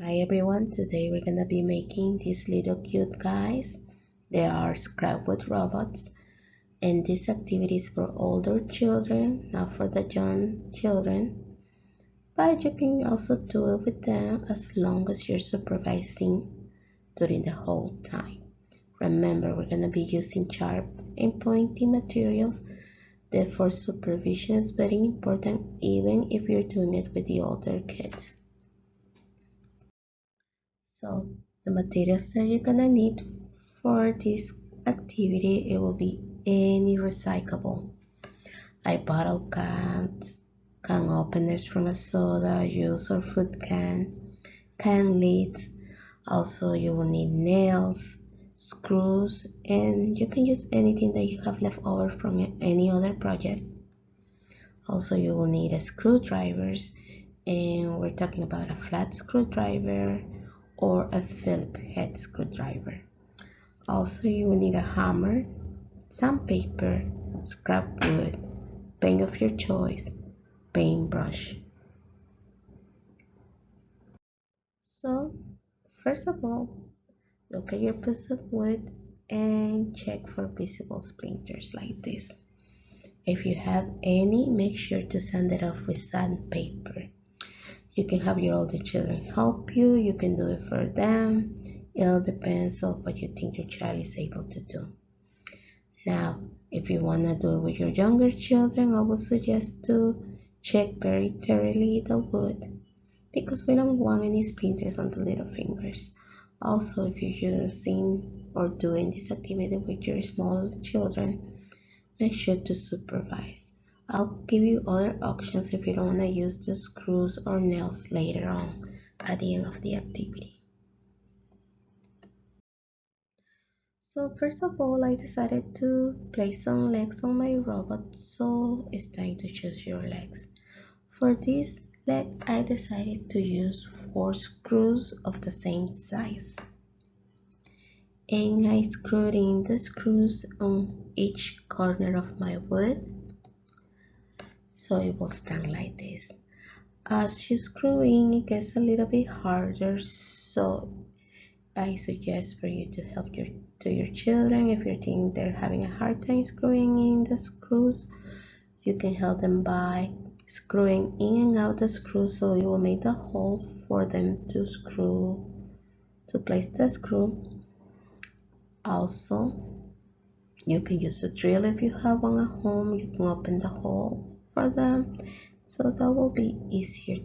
Hi everyone, today we're gonna be making these little cute guys. They are scrapwood robots, and this activity is for older children, not for the young children, but you can also do it with them as long as you're supervising during the whole time. Remember, we're gonna be using sharp and pointy materials, therefore supervision is very important even if you're doing it with the older kids. So the materials that you're gonna need for this activity, it will be any recyclable, like bottle cans, can openers from a soda, juice or fruit can lids. Also you will need nails, screws, and you can use anything that you have left over from any other project. Also you will need a screwdrivers, and we're talking about a flat screwdriver or a Phillips head screwdriver. Also you will need a hammer, sandpaper, scrap wood, paint of your choice, paintbrush. So first of all, look at your piece of wood and check for visible splinters like this. If you have any, make sure to sand it off with sandpaper. You can have your older children help you. You can do it for them. It all depends on what you think your child is able to do. Now, if you want to do it with your younger children, I would suggest to check very thoroughly the wood because we don't want any splinters on the little fingers. Also, if you're using or doing this activity with your small children, make sure to supervise. I'll give you other options if you don't want to use the screws or nails later on at the end of the activity. So first of all, I decided to place some legs on my robot, so it's time to choose your legs. For this leg, I decided to use 4 screws of the same size. And I screwed in the screws on each corner of my wood, so it will stand like this. As you screw in, it gets a little bit harder, so I suggest for you to help your children. If you think they're having a hard time screwing in the screws, you can help them by screwing in and out the screws, so it will make the hole for them to place the screw. Also, you can use a drill if you have one at home. You can open the hole for them, so that will be easier,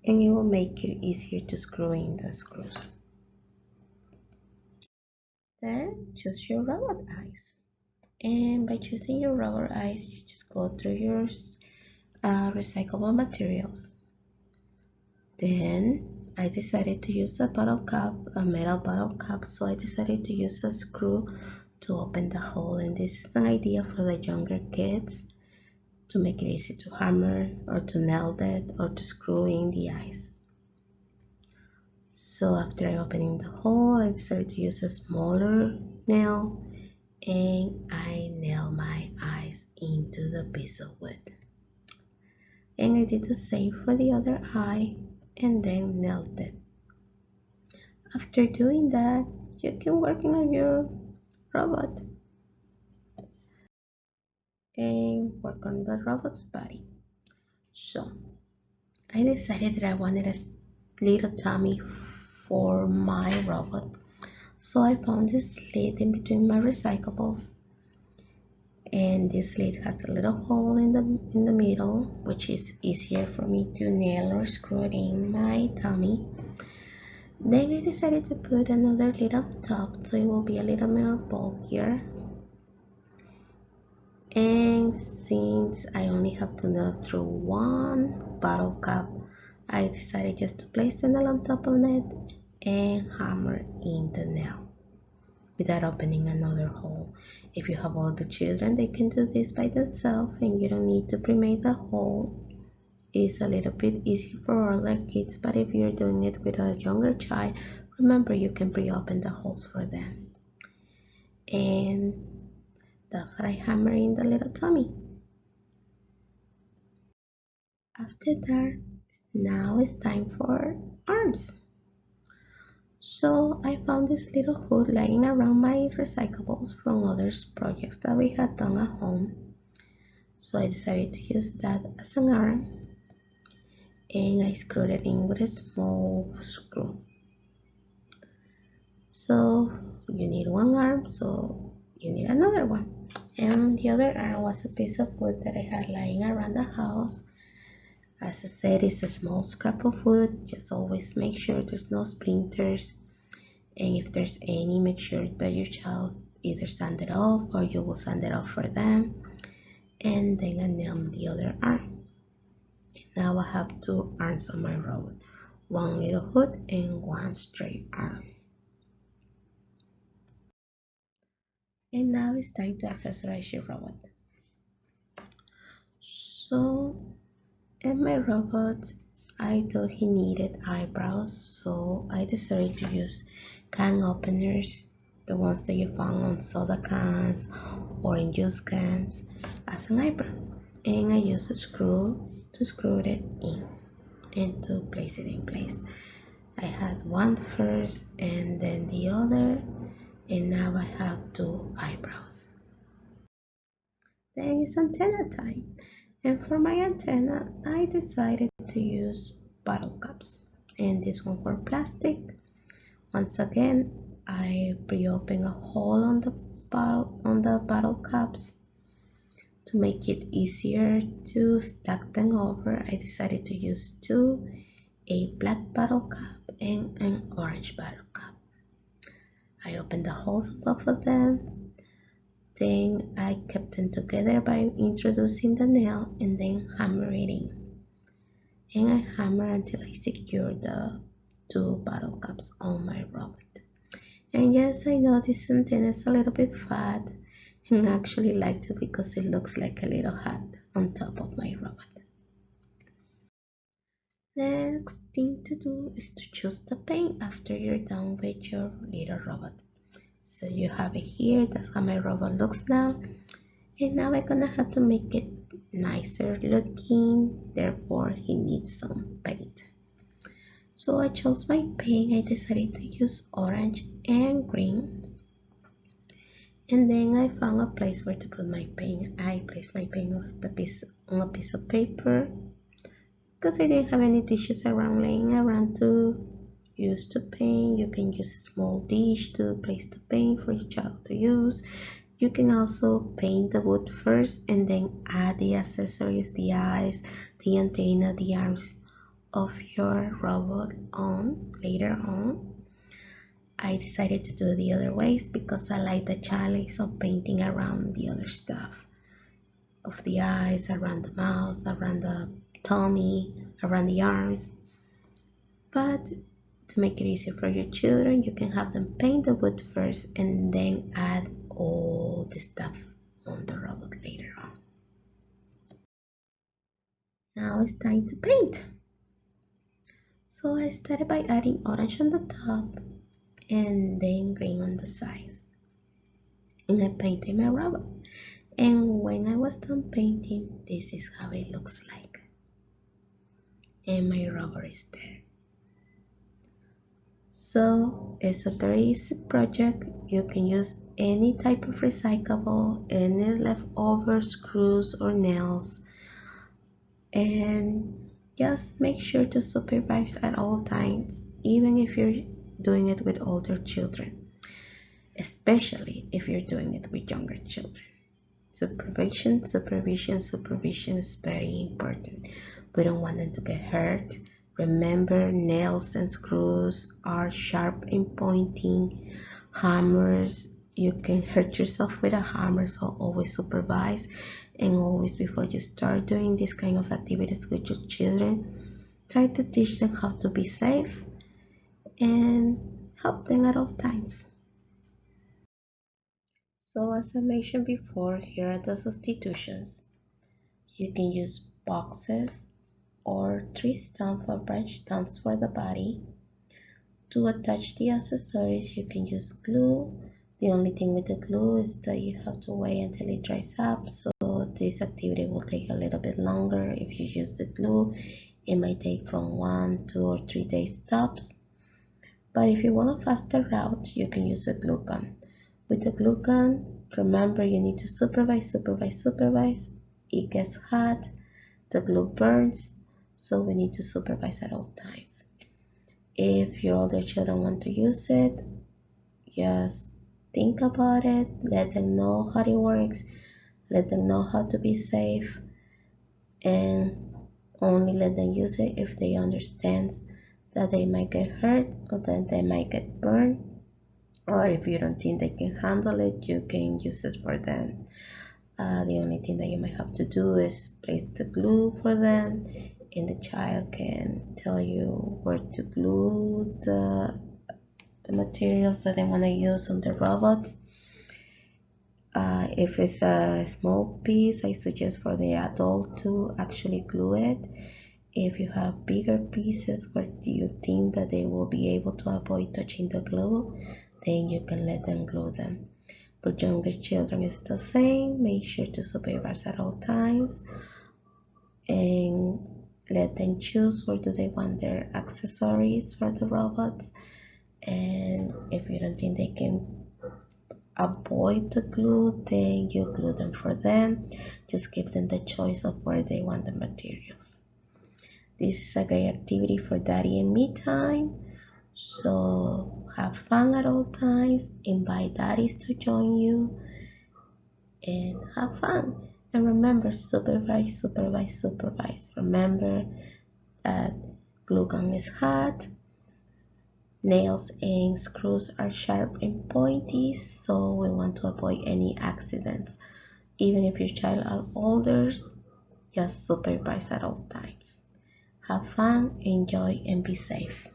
and it will make it easier to screw in the screws. Then choose your robot eyes, and by choosing your robot eyes, you just go through your recyclable materials. Then I decided to use a bottle cap, a metal bottle cap, so I decided to use a screw to open the hole, and this is an idea for the younger kids to make it easy to hammer or to nail it or to screw in the eyes. So after opening the hole, I decided to use a smaller nail, and I nailed my eyes into the piece of wood. And I did the same for the other eye and then nailed it. After doing that, you can work on your robot and work on the robot's body. So I decided that I wanted a little tummy for my robot. So I found this lid in between my recyclables, and this lid has a little hole in the middle, which is easier for me to nail or screw it in my tummy. Then I decided to put another lid on top, so it will be a little more bulkier. And since I only have to nail through one bottle cap, I decided just to place the nail on top of it and hammer in the nail without opening another hole. If you have older children, they can do this by themselves and you don't need to pre-make the hole. It's a little bit easier for older kids, but if you're doing it with a younger child, remember you can pre-open the holes for them. And that's what I hammer in the little tummy. After that, now it's time for arms. So I found this little hood lying around my recyclables from other projects that we had done at home. So I decided to use that as an arm, and I screwed it in with a small screw. So you need one arm, so you need another one. And the other arm was a piece of wood that I had lying around the house. As I said, it's a small scrap of wood. Just always make sure there's no splinters. And if there's any, make sure that your child either sand it off or you will sand it off for them. And then I nail the other arm. Now I have two arms on my robot. One little hood and one straight arm. And now it's time to accessorize your robot. So in my robot, I thought he needed eyebrows, so I decided to use can openers, the ones that you found on soda cans or in juice cans, as an eyebrow. And I used a screw to screw it in and to place it in place. I had one first and then the other, and now I have two eyebrows. Then it's antenna time. And for my antenna, I decided to use bottle caps. And this one for plastic. Once again, I pre-open a hole on the bottle caps. To make it easier to stack them over, I decided to use two, a black bottle cap and an orange bottle cap. I opened the holes on both of them. Then I kept them together by introducing the nail and then hammer it in. And I hammer until I secure the two bottle caps on my robot. And yes, I know this antenna is a little bit fat, and I actually liked it because it looks like a little hat on top of my robot. Next thing to do is to choose the paint after you're done with your little robot. So you have it here, that's how my robot looks now. And now I'm gonna have to make it nicer looking, therefore he needs some paint. So I chose my paint. I decided to use orange and green. And then I found a place where to put my paint. I placed my paint on a piece of paper because I didn't have any dishes around laying around to use to paint. You can use a small dish to place the paint for your child to use. You can also paint the wood first and then add the accessories, the eyes, the antenna, the arms of your robot on later on. I decided to do the other ways because I like the challenge of painting around the other stuff, of the eyes, around the mouth, around the tummy, around the arms. But to make it easier for your children, you can have them paint the wood first and then add all the stuff on the robot later on. Now it's time to paint. So I started by adding orange on the top and then green on the sides. And I painted my robot. And when I was done painting, this is how it looks like. And my robot is there. So it's a very easy project. You can use any type of recyclable, any leftover screws or nails, and just make sure to supervise at all times, even if you're doing it with older children, especially if you're doing it with younger children. Supervision is very important. We don't want them to get hurt. Remember, nails and screws are sharp and pointing. Hammers, you can hurt yourself with a hammer, so always supervise. And always, before you start doing this kind of activities with your children, try to teach them how to be safe and help them at all times. So as I mentioned before, here are the substitutions. You can use boxes or tree stump or branch stumps for the body. To attach the accessories, you can use glue. The only thing with the glue is that you have to wait until it dries up, so this activity will take a little bit longer. If you use the glue, it might take from 1, 2, or 3 days tops. But if you want a faster route, you can use a glue gun. With the glue gun, remember you need to supervise, supervise, supervise. It gets hot, the glue burns, so we need to supervise at all times. If your older children want to use it, just think about it, let them know how it works, let them know how to be safe, and only let them use it if they understand that they might get hurt or that they might get burned, or if you don't think they can handle it, you can use it for them. The only thing that you might have to do is place the glue for them, and the child can tell you where to glue the materials that they want to use on the robots. If it's a small piece, I suggest for the adult to actually glue it. If you have bigger pieces where you think that they will be able to avoid touching the glue, then you can let them glue them. For younger children, it's the same. Make sure to supervise at all times and let them choose where do they want their accessories for the robots. And if you don't think they can avoid the glue, then you glue them for them. Just give them the choice of where they want the materials. This is a great activity for daddy and me time. So have fun at all times. Invite daddies to join you and have fun. And remember, supervise, supervise, supervise. Remember that glue gun is hot. Nails and screws are sharp and pointy, so we want to avoid any accidents. Even if your child are older, just supervise at all times. Have fun, enjoy, and be safe.